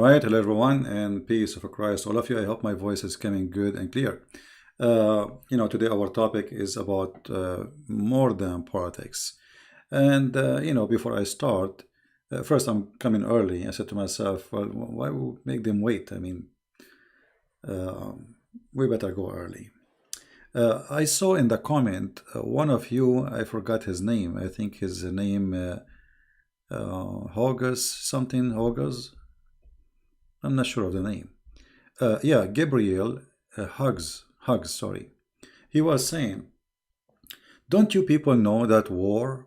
right, hello everyone, and peace of Christ, all of you. I hope my voice is coming good and clear. Today our topic is about more than politics. And before I start, first I'm coming early. I said to myself, well, why would make them wait? I mean, uh, we better go early. I saw in the comment one of you, I forgot his name. I think his name Hogus something Hogus. I'm not sure of the name. Yeah, Gabriel Hugs, sorry. He was saying, don't you people know that war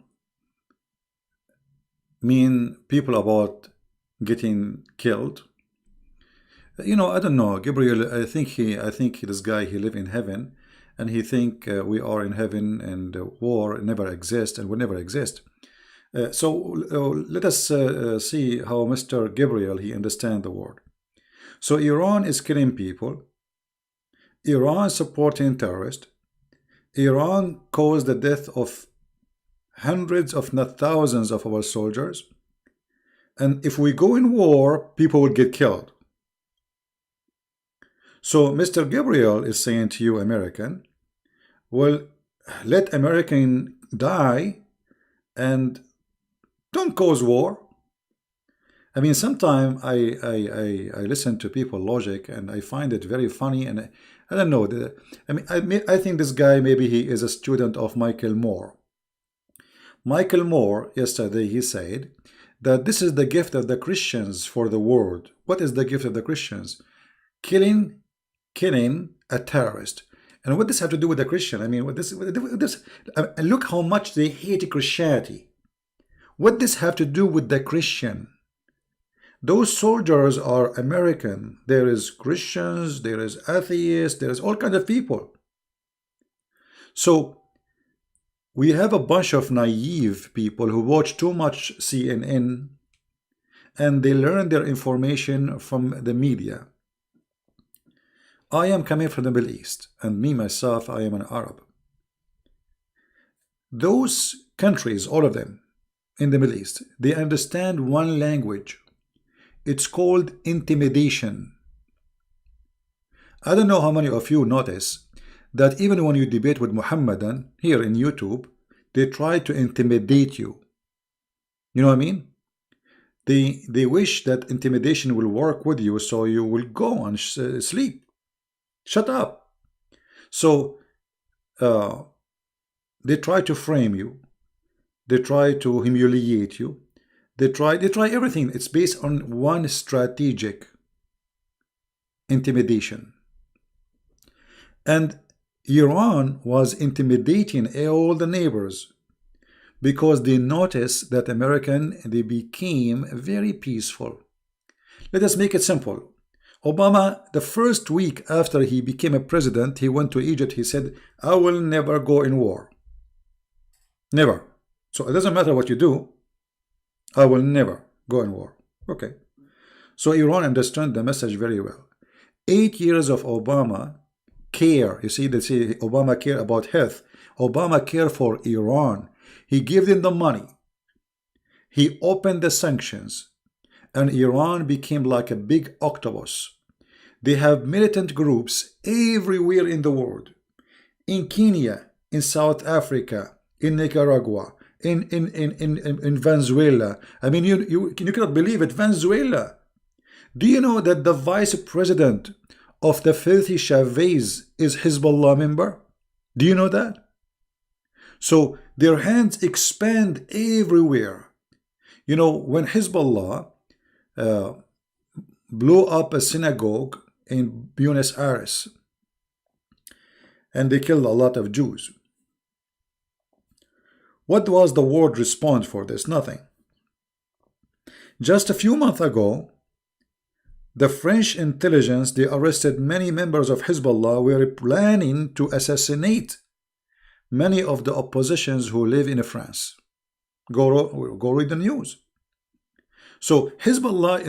mean people about getting killed? I don't know. Gabriel, this guy, he live in heaven, and he think we are in heaven, and war never exists and will never exist. Let us see how Mr. Gabriel, he understand the word. So Iran is killing people. Iran supporting terrorists. Iran caused the death of hundreds, if not thousands, of our soldiers. And if we go in war, people will get killed. So Mr. Gabriel is saying to you, American, well, let American die and don't cause war. I mean, sometimes I listen to people logic and I find it very funny, and I don't know. I think this guy, maybe he is a student of Michael Moore. Michael Moore, yesterday, he said that this is the gift of the Christians for the world. What is the gift of the Christians? Killing a terrorist. And what does this have to do with the Christian? I mean, look how much they hate Christianity. What does this have to do with the Christian? Those soldiers are American. There is Christians, there is atheists, there is all kinds of people. So we have a bunch of naive people who watch too much CNN and they learn their information from the media. I am coming from the Middle East, and me myself, I am an Arab. Those countries, all of them in the Middle East, they understand one language. It's called intimidation. I don't know how many of you notice that even when you debate with Muhammadan here in YouTube, they try to intimidate you. You know what I mean? They wish that intimidation will work with you, so you will go and sleep. Shut up. So they try to frame you. They try to humiliate you. They try everything. It's based on one strategic intimidation. And Iran was intimidating all the neighbors because they noticed that they became very peaceful. Let us make it simple. Obama, the first week after he became a president, he went to Egypt. He said, I will never go in war. Never. So it doesn't matter what you do. I will never go in war. Okay. So Iran understood the message very well. 8 years of Obama care. You see, they say Obama care about health. Obama care for Iran. He gave them the money. He opened the sanctions. And Iran became like a big octopus. They have militant groups everywhere in the world. In Kenya, in South Africa, in Nicaragua, in Venezuela. I mean, you cannot believe it, Venezuela. Do you know that the vice president of the filthy Chavez is HizbAllah member? Do you know that? So their hands expand everywhere. You know, when HizbAllah blew up a synagogue in Buenos Aires and they killed a lot of Jews, what was the world response for this? Nothing. Just a few months ago, the French intelligence, they arrested many members of HizbAllah who were planning to assassinate many of the oppositions who live in France. Go read the news. So HizbAllah,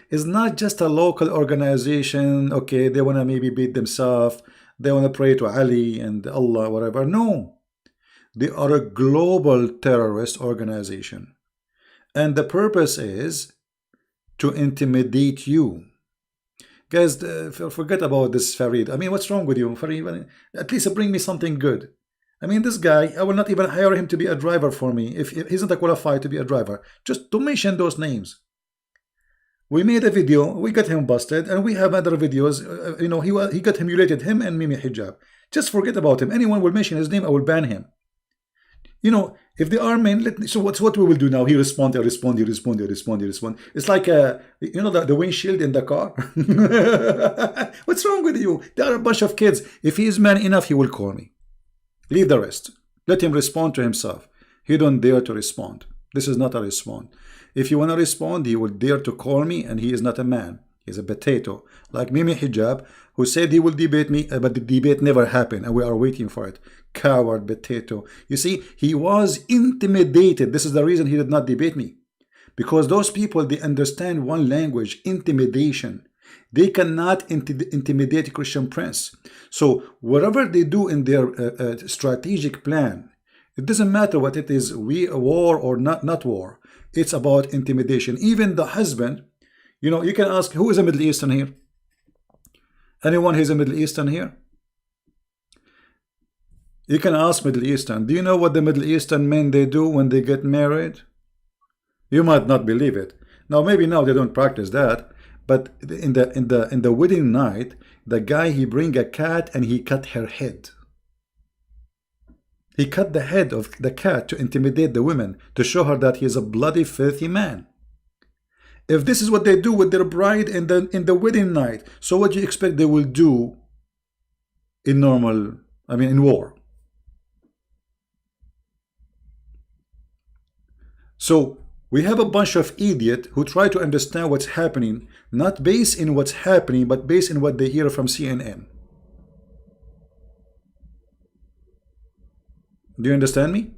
is not just a local organization. Okay, they want to maybe beat themselves. They want to pray to Ali and Allah, whatever. No. They are a global terrorist organization. And the purpose is to intimidate you. Guys, forget about this Farid. I mean, what's wrong with you, Farid? At least bring me something good. I mean, this guy, I will not even hire him to be a driver for me if he's not qualified to be a driver. Just to mention those names. We made a video, we got him busted, and we have other videos. You know, he got humiliated, him and Mimi Hijab. Just forget about him. Anyone will mention his name, I will ban him. You know, if they are men, so what we will do now? He respond, I respond, he respond, he respond, he respond. It's like you know, the windshield in the car. What's wrong with you? There are a bunch of kids. If he is man enough, he will call me. Leave the rest. Let him respond to himself. He don't dare to respond. This is not a response. If you want to respond, he will dare to call me, and he is not a man. He's a potato. Like Mimi Hijab, who said he will debate me, but the debate never happened, and we are waiting for it. Coward potato. You see, he was intimidated. This is the reason he did not debate me. Because those people, they understand one language, intimidation. They cannot intimidate Christian Prince. So whatever they do in their strategic plan, it doesn't matter what it is, war or not war. It's about intimidation. Even the husband, you know, you can ask, who is a Middle Eastern here? Anyone who's a Middle Eastern here? You can ask Middle Eastern. Do you know what the Middle Eastern men they do when they get married? You might not believe it. Now maybe now they don't practice that, but in the wedding night, the guy, he bring a cat and he cut her head. He cut the head of the cat to intimidate the women, to show her that he is a bloody, filthy man. If this is what they do with their bride in the wedding night, so what do you expect they will do in normal, I mean in war? So we have a bunch of idiots who try to understand what's happening, not based in what's happening, but based in what they hear from CNN. Do you understand me?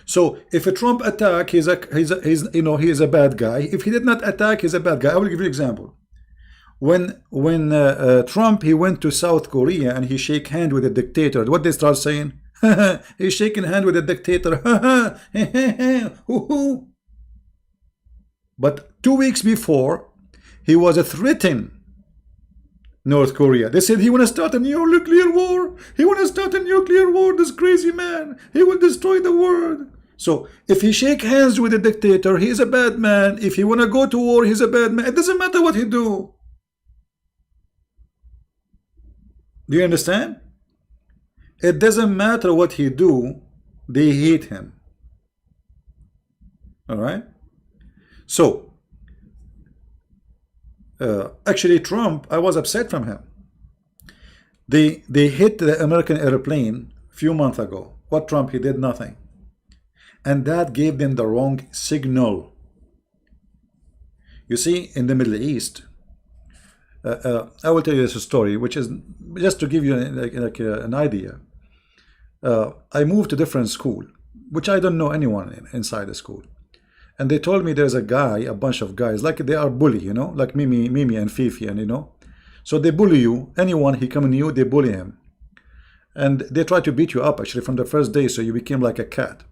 So if a Trump attack, he's you know, he is a bad guy. If he did not attack, he's a bad guy. I will give you an example. When Trump, he went to South Korea and he shake hand with a dictator, what they start saying? He's shaking hand with a dictator. But 2 weeks before, he was threatening North Korea. They said he want to start a nuclear war. He want to start a nuclear war. This crazy man. He will destroy the world. So if he shake hands with a dictator, he is a bad man. If he want to go to war, he's a bad man. It doesn't matter what he do. Do you understand? It doesn't matter what he do. They hate him. All right. So actually Trump, I was upset from him. They hit the American airplane a few months ago. What Trump, he did nothing. And that gave them the wrong signal. You see, in the Middle East, I will tell you this story, which is just to give you an idea. I moved to a different school, which I don't know anyone inside the school. And they told me there's a guy, a bunch of guys, like they are bully, you know, like Mimi and Fifi, and you know. So they bully you. Anyone he come new, they bully him. And they try to beat you up actually from the first day, so you became like a cat.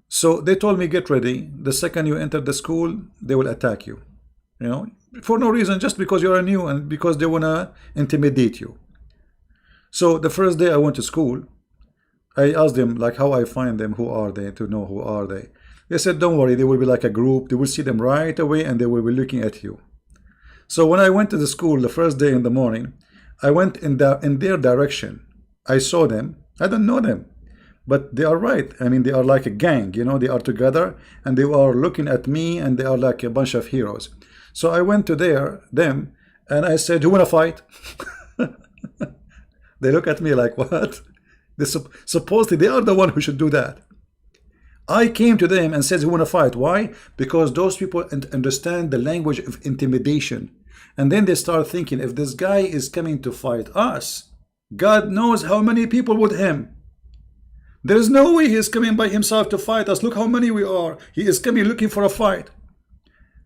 So they told me, get ready. The second you enter the school, they will attack you. You know, for no reason, just because you are new and because they want to intimidate you. So the first day I went to school, I asked them like how I find them, who are they, to know who are they. They said, don't worry, they will be like a group. They will see them right away and they will be looking at you. So when I went to the school the first day in the morning, I went in their direction. I saw them. I don't know them. But they are right. I mean, they are like a gang, you know, they are together and they are looking at me and they are like a bunch of heroes. So I went to them and I said, who wanna fight? They look at me like, what? Supposedly they are the one who should do that. I came to them and said, who wanna fight? Why? Because those people understand the language of intimidation. And then they start thinking, if this guy is coming to fight us, God knows how many people with him. There is no way he is coming by himself to fight us. Look how many we are. He is coming looking for a fight.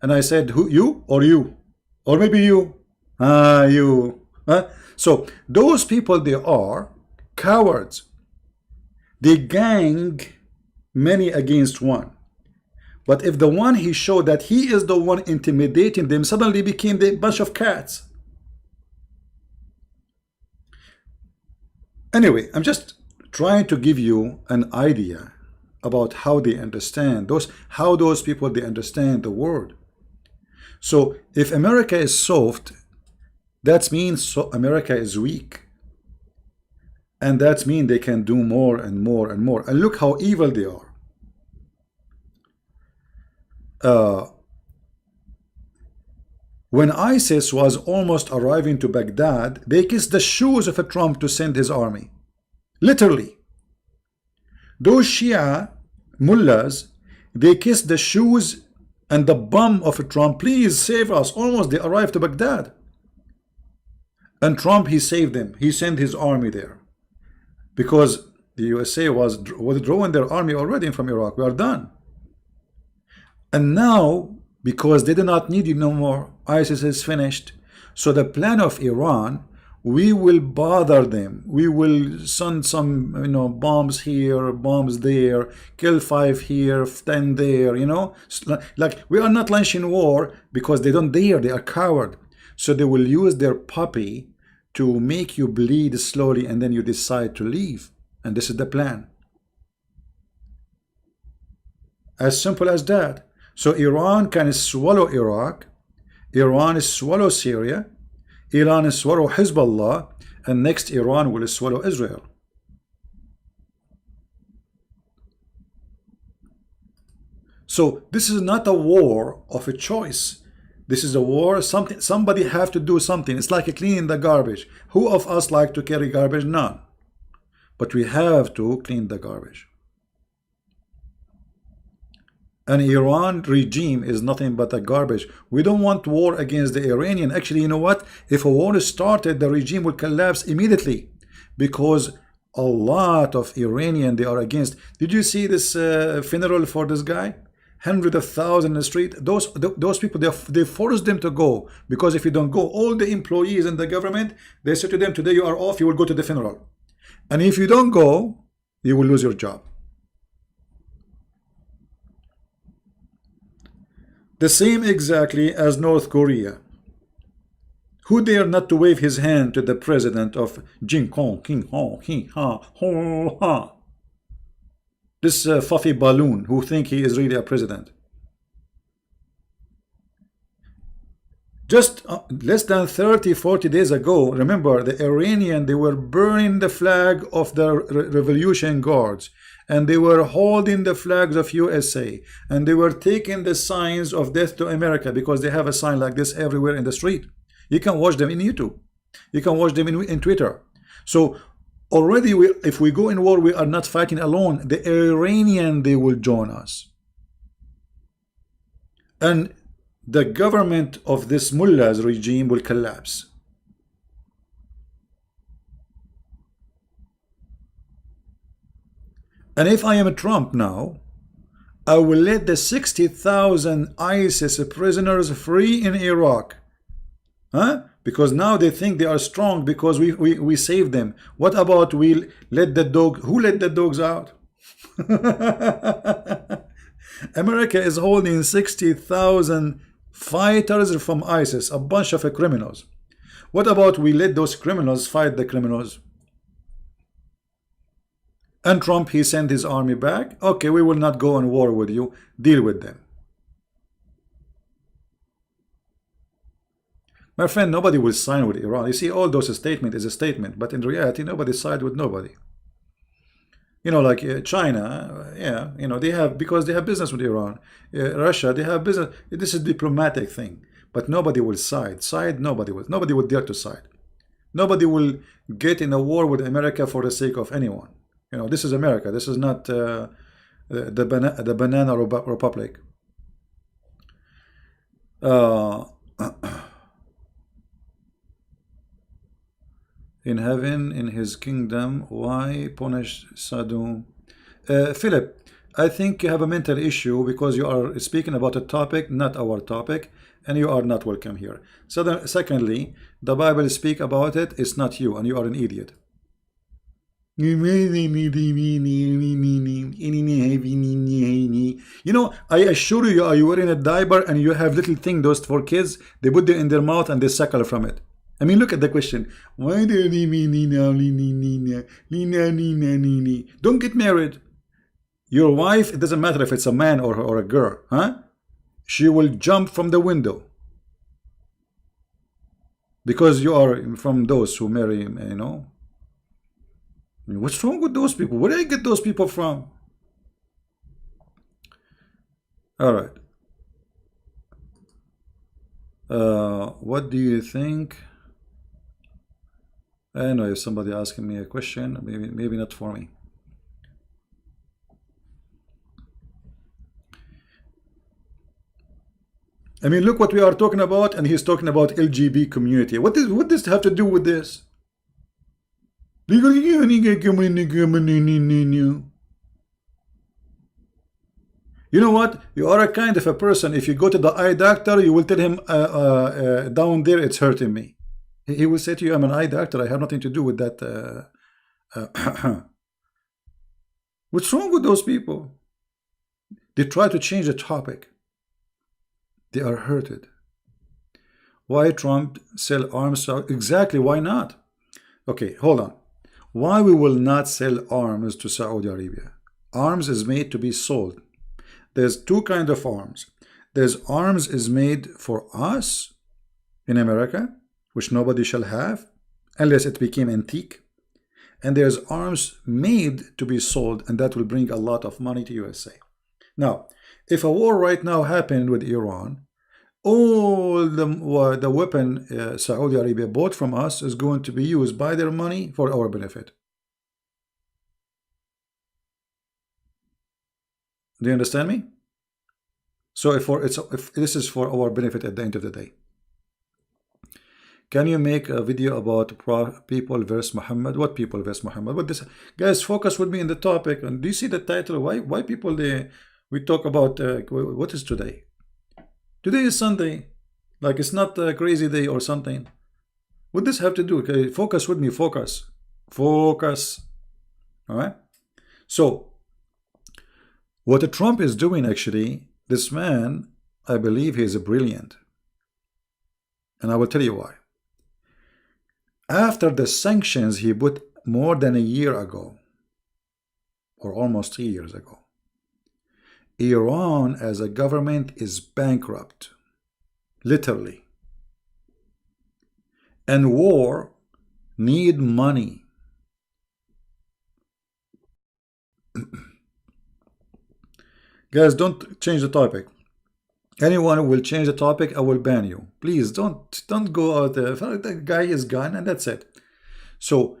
And I said, who, you or you? Or maybe you? You. Huh? So those people, they are cowards. They gang many against one. But if the one he showed that he is the one intimidating them suddenly became the bunch of cats. Anyway, I'm just trying to give you an idea about how they understand how those people they understand the world. So if America is soft, that means America is weak, and that means they can do more and more and more. And look how evil they are. When ISIS was almost arriving to Baghdad, they kissed the shoes of a Trump to send his army. Literally. Those Shia mullahs, they kissed the shoes and the bum of a Trump. Please save us. Almost they arrived to Baghdad. And Trump, he saved them. He sent his army there. Because the USA was withdrawing their army already from Iraq. We are done. And now, because they do not need you no more, ISIS is finished. So the plan of Iran, we will bother them. We will send some, bombs here, bombs there, kill 5 here, 10 there, Like, we are not launching war because they don't dare, they are coward. So they will use their puppy to make you bleed slowly, and then you decide to leave. And this is the plan. As simple as that. So Iran can swallow Iraq, Iran is swallow Syria, Iran is swallow HizbAllah, and next Iran will swallow Israel. So this is not a war of a choice. This is a war, somebody have to do something. It's like cleaning the garbage. Who of us like to carry garbage? None. But we have to clean the garbage. An Iran regime is nothing but a garbage. We don't want war against the Iranian. Actually, you know what? If a war started, the regime will collapse immediately, because a lot of Iranian they are against. Did you see this funeral for this guy? Hundreds of thousands in the street. Those people, they force them to go, because if you don't go, all the employees in the government, they say to them, today you are off, you will go to the funeral. And if you don't go, you will lose your job. The same exactly as North Korea. Who dare not to wave his hand to the president of Jin Kong, King Ho, King Ha, Ho Ha? This fluffy balloon who think he is really a president. Just less than 30-40 days ago, remember, the Iranian, they were burning the flag of the revolution guards, and they were holding the flags of USA, and they were taking the signs of death to America, because they have a sign like this everywhere in the street. You can watch them in YouTube. You can watch them in Twitter. So already, if we go in war, we are not fighting alone. The Iranian, they will join us. And the government of this mullah's regime will collapse. And if I am a Trump now, I will let the 60,000 ISIS prisoners free in Iraq. Huh? Because now they think they are strong because we saved them. What about we let the dog? Who let the dogs out? America is holding 60,000 fighters from ISIS, a bunch of criminals. What about we let those criminals fight the criminals? And Trump, he sent his army back. Okay, we will not go on war with you. Deal with them. My friend, nobody will sign with Iran. You see, all those statement is a statement, but in reality, nobody side with nobody. Like China, they have, because they have business with Iran. Russia, they have business. This is a diplomatic thing, but nobody will side. Nobody will dare to side. Nobody will get in a war with America for the sake of anyone. This is America. This is not the banana republic. In heaven, in his kingdom, why punish Saddam? Philip, I think you have a mental issue, because you are speaking about a topic, not our topic, and you are not welcome here. Secondly, the Bible speak about it, it's not you, and you are an idiot. You know, I assure you, are you wearing a diaper and you have little thing, those for kids, they put it in their mouth and they suckle from it. I mean, look at the question. Why do you don't get married? Your wife, it doesn't matter if it's a man or a girl, huh? She will jump from the window because you are from those who marry, you know. What's wrong with those people? Where do I get those people from? All right. What do you think? I know if somebody asking me a question, maybe not for me. I mean, look what we are talking about, and he's talking about LGBT community. What does have to do with this? You know what? You are a kind of a person. If you go to the eye doctor, you will tell him down there it's hurting me. He will say to you, "I'm an eye doctor. I have nothing to do with that." What's wrong with those people? They try to change the topic. They are hurted. Why Trump sell arms? Exactly. Why not? Okay, hold on. Why we will not sell arms to Saudi Arabia? Arms is made to be sold. There's two kinds of arms. There's arms is made for us in America, which nobody shall have unless it became antique. And there's arms made to be sold, and that will bring a lot of money to USA. Now, if a war right now happened with Iran, all the weapon Saudi Arabia bought from us is going to be used by their money for our benefit. Do you understand me? So if this is for our benefit at the end of the day. Can you make a video about people versus Muhammad? What people versus Muhammad? What this, guys? Focus with me in the topic. And do you see the title? Why people we talk about what is today? Today is Sunday. Like it's not a crazy day or something. What does this have to do? Okay, focus with me. Focus. Focus. All right. So what Trump is doing, actually, this man, I believe he is brilliant. And I will tell you why. After the sanctions he put more than a year ago, or almost 3 years ago, Iran as a government is bankrupt, literally. And war need money. Guys, don't change the topic. Anyone who will change the topic, I will ban you. Please don't go out there. The guy is gone and that's it. So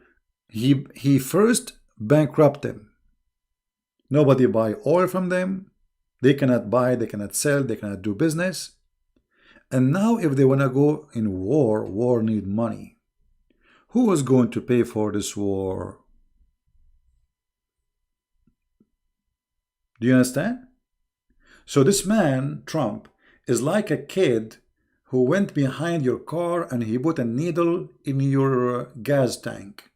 he first bankrupt them. Nobody buy oil from them. They cannot buy, they cannot sell, they cannot do business. And now if they want to go in war need money. Who is going to pay for this war? Do you understand? So this man, Trump, is like a kid who went behind your car and he put a needle in your gas tank.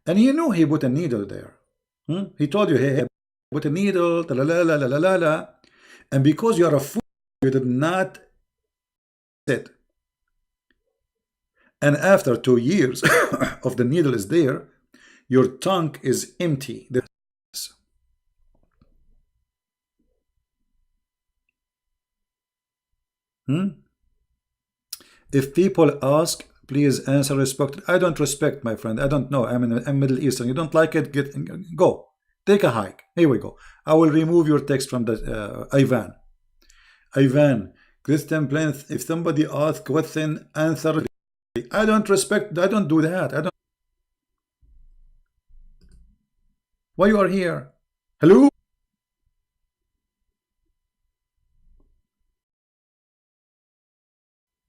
And you know he put a needle there. He told you, hey, put a needle, la la la la la la. And because you are a fool, you did not sit. And after 2 years of the needle is there, your tongue is empty. If people ask, please answer respect. I don't respect, my friend. I don't know. I'm Middle Eastern. You don't like it? Go. Take a hike. Here we go. I will remove your text from the Ivan. Ivan, Christian Plinth. If somebody asks question, answer. I don't respect. I don't do that. I don't. Why you are here? Hello?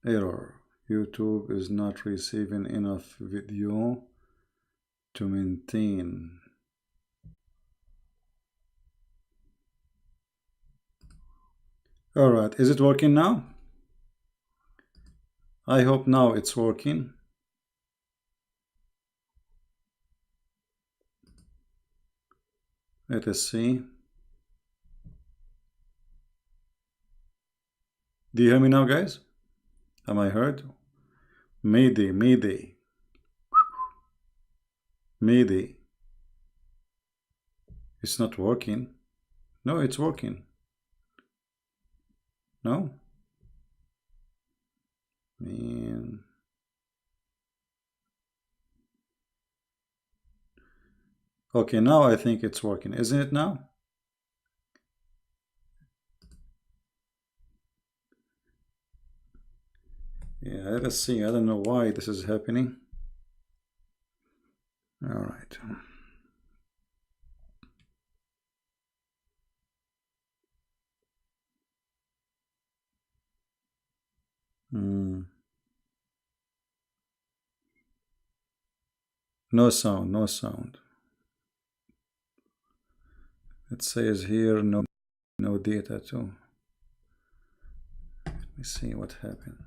Error. YouTube is not receiving enough video to maintain. All right, is it working now? I hope now it's working. Let us see. Do you hear me now, guys? Am I heard? Mayday, mayday, mayday. It's not working. No, it's working. No? Man. Okay, now I think it's working. Isn't it now? Yeah, let us see. I don't know why this is happening. All right. Hmm. No sound, no sound. It says here no data too. Let me see what happened.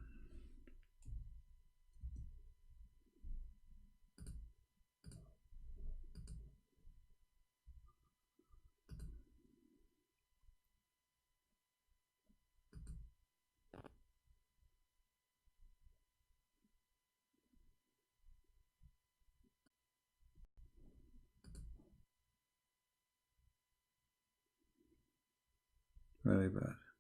Very bad.